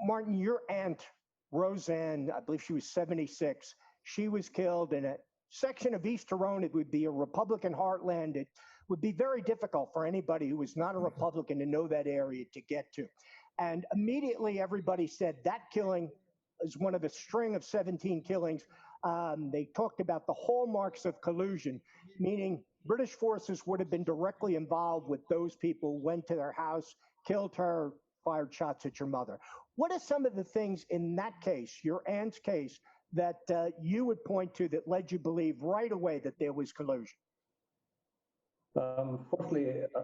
Martin, your aunt, Roseanne, I believe she was 76, she was killed in a section of East Tyrone. It would be a Republican heartland. It would be very difficult for anybody who was not a Republican to know that area to get to. And immediately everybody said that killing is one of a string of 17 killings. They talked about the hallmarks of collusion, meaning British forces would have been directly involved with those people, went to their house, killed her, fired shots at your mother. What are some of the things in that case, your aunt's case, that you would point to that led you to believe right away that there was collusion? Firstly, I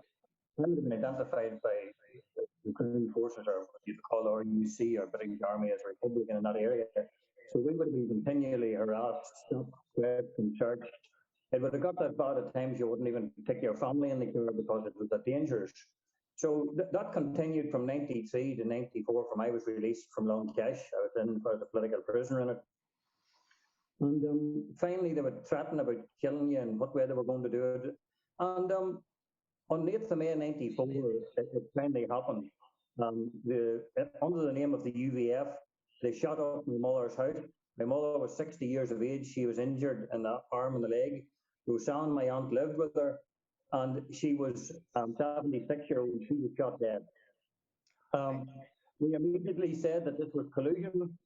would have been identified by the Crown Forces, or what you call RUC, or British Army, as a Republican in that area. So we would have been continually harassed, stopped, swept, and searched. It would have got that bad at times you wouldn't even take your family in the care because it was that dangerous. So that continued from 93 to 94, from I was released from Long Cash. I was in as a political prisoner in it. And finally, they would threaten about killing you and what way they were going to do it. And on the 8th of May 94, it finally happened. Under the name of the UVF, they shot up my mother's house. My mother was 60 years of age. She was injured in the arm and the leg. Roseanne, my aunt, lived with her, and she was 76-year-old when she was shot dead. We immediately said that this was collusion,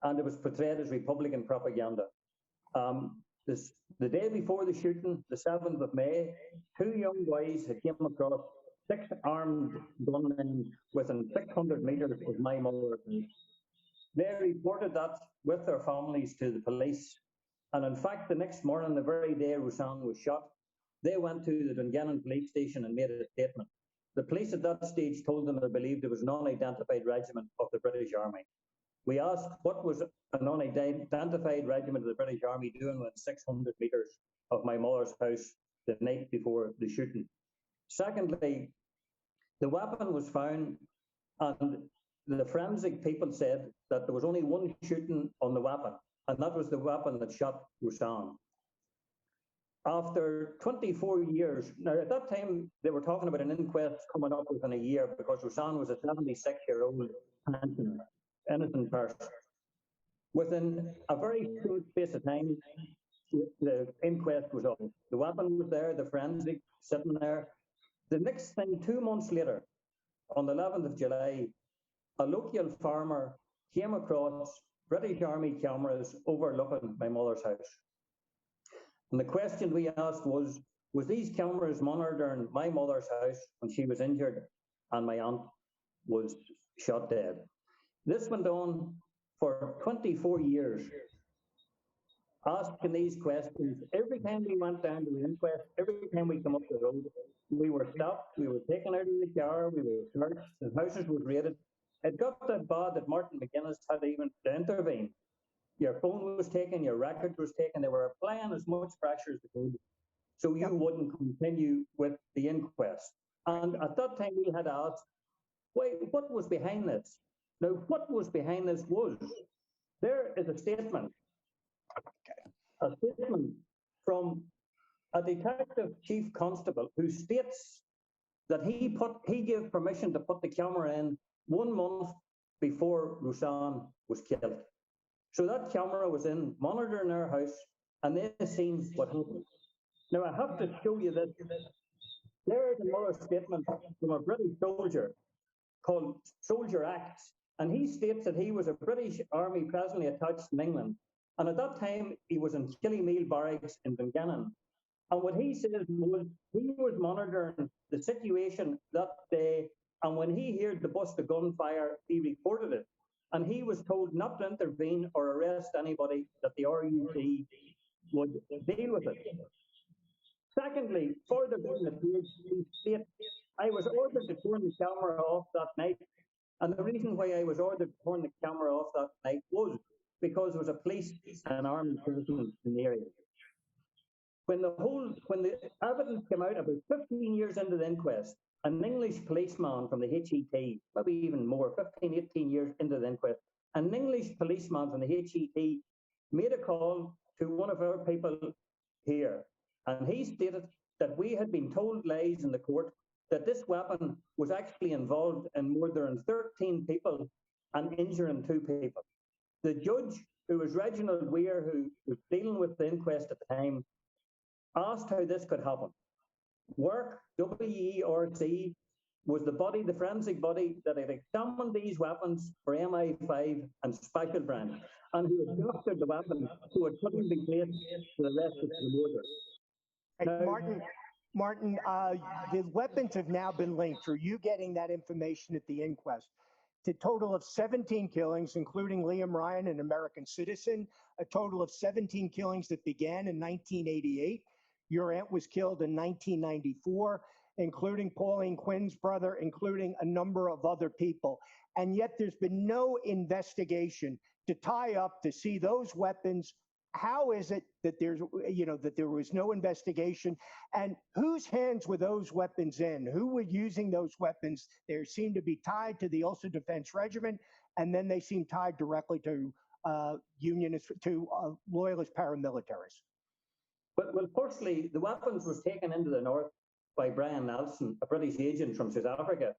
and it was portrayed as Republican propaganda. The day before the shooting, the 7th of May, 2 young boys had came across 6 armed gunmen within 600 metres of my mother's house. They reported that with their families to the police. And in fact, the next morning, the very day Roseanne was shot, they went to the Dungannon police station and made a statement. The police at that stage told them they believed it was an unidentified regiment of the British Army. We asked what was an unidentified regiment of the British Army doing within 600 metres of my mother's house the night before the shooting. Secondly, the weapon was found, and the forensic people said that there was only one shooting on the weapon, and that was the weapon that shot Roseanne. After 24 years, now at that time they were talking about an inquest coming up within a year because Roseanne was a 76-year-old pensioner, innocent person. Within a very short space of time, the inquest was on. The weapon was there, the forensic sitting there. The next thing, 2 months later, on the 11th of July, a local farmer came across British Army cameras overlooking my mother's house. And the question we asked was these cameras monitoring my mother's house when she was injured and my aunt was shot dead? This went on for 24 years, asking these questions. Every time we went down to the inquest, every time we come up the road, we were stopped, we were taken out of the car, we were searched, the houses were raided. It got that bad that Martin McGuinness had even to intervene. Your phone was taken, your record was taken. They were applying as much pressure as they could so you wouldn't continue with the inquest. And at that time, we had asked, wait, what was behind this? Now, what was behind this was, there is a statement from a detective chief constable who states that he gave permission to put the camera in 1 month before Roseanne was killed. So that camera was in monitoring our house, and they seen what happened. Now I have to show you this. There is another statement from a British soldier called Soldier Acts, and he states that he was a British Army presently attached in England, and at that time he was in Killymeal Barracks in Dungannon. And what he says was he was monitoring the situation that day, and when he heard the burst of gunfire, he reported it. And he was told not to intervene or arrest anybody, that the RUC would deal with it. Secondly, further down the page, he states, I was ordered to turn the camera off that night. And the reason why I was ordered to turn the camera off that night was because there was a police and armed person in the area. When the evidence came out about 15 years into the inquest, an English policeman from the HET, maybe even more, 15, 18 years into the inquest, an English policeman from the HET made a call to one of our people here, and he stated that we had been told lies in the court, that this weapon was actually involved in murdering 13 people, and injuring two people. The judge, who was Reginald Weir, who was dealing with the inquest at the time, asked how this could happen. Work, WERC, was the body, the forensic body, that had examined these weapons for MI5 and Special Branch, and who had doctored the weapons so it couldn't be placed to the rest of the murder. Hey, Martin, the weapons have now been linked through you getting that information at the inquest to a total of 17 killings, including Liam Ryan, an American citizen, a total of 17 killings that began in 1988. Your aunt was killed in 1994, including Pauline Quinn's brother, including a number of other people. And yet there's been no investigation to tie up to see those weapons. How is it that that there was no investigation, and whose hands were those weapons in? Who were using those weapons? They seem to be tied to the Ulster Defense Regiment, and then they seem tied directly to unionists, to loyalist paramilitaries. Well, firstly, the weapons was taken into the north by Brian Nelson, a British agent from South Africa,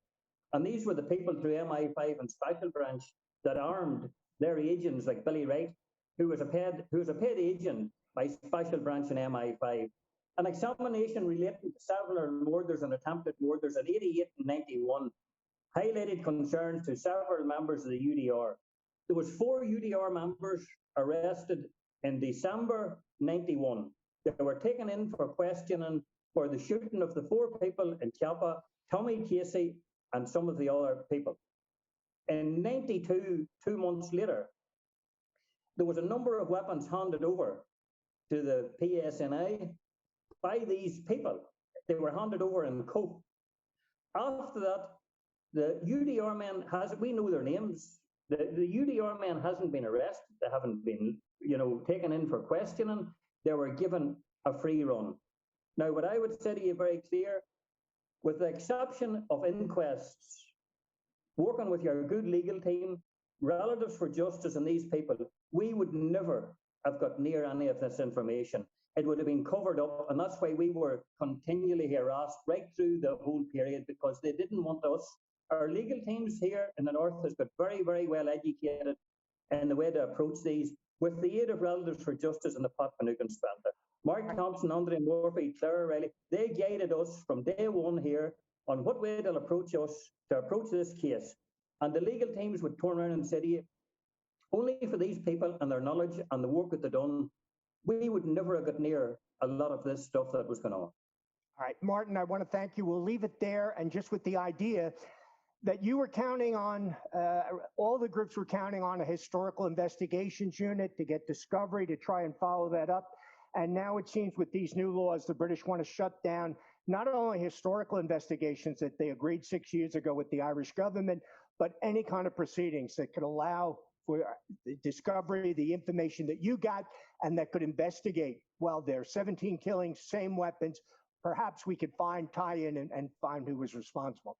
and these were the people through MI5 and Special Branch that armed their agents, like Billy Wright, who was a paid agent by Special Branch and MI5. An examination relating to several murders and attempted murders in 88 and 91 highlighted concerns to several members of the UDR. There was 4 UDR members arrested in December 91. They were taken in for questioning for the shooting of the 4 people in Chiapa, Tommy Casey, and some of the other people. In 92, 2 months later, there was a number of weapons handed over to the PSNI by these people. They were handed over in cope. After that, the UDR men we know their names. The UDR men hasn't been arrested. They haven't been, taken in for questioning. They were given a free run. Now, what I would say to you very clear, with the exception of inquests, working with your good legal team, relatives for justice and these people, we would never have got near any of this information. It would have been covered up, and that's why we were continually harassed right through the whole period, because they didn't want us. Our legal teams here in the north has got very, very well educated in the way to approach these, with the aid of relatives for justice and the Pat Finucane Spender. Mark Thompson, Andre Murphy, Claire Riley, they guided us from day one here on what way they'll approach us to approach this case. And the legal teams would turn around and say to you, only for these people and their knowledge and the work that they've done, we would never have got near a lot of this stuff that was going on. All right, Martin, I want to thank you. We'll leave it there, and just with the idea that you were counting on, all the groups were counting on a historical investigations unit to get discovery, to try and follow that up. And now it seems with these new laws, the British want to shut down not only historical investigations that they agreed 6 years ago with the Irish government, but any kind of proceedings that could allow for the discovery, the information that you got, and that could investigate. Well, there are 17 killings, same weapons. Perhaps we could tie in and find who was responsible.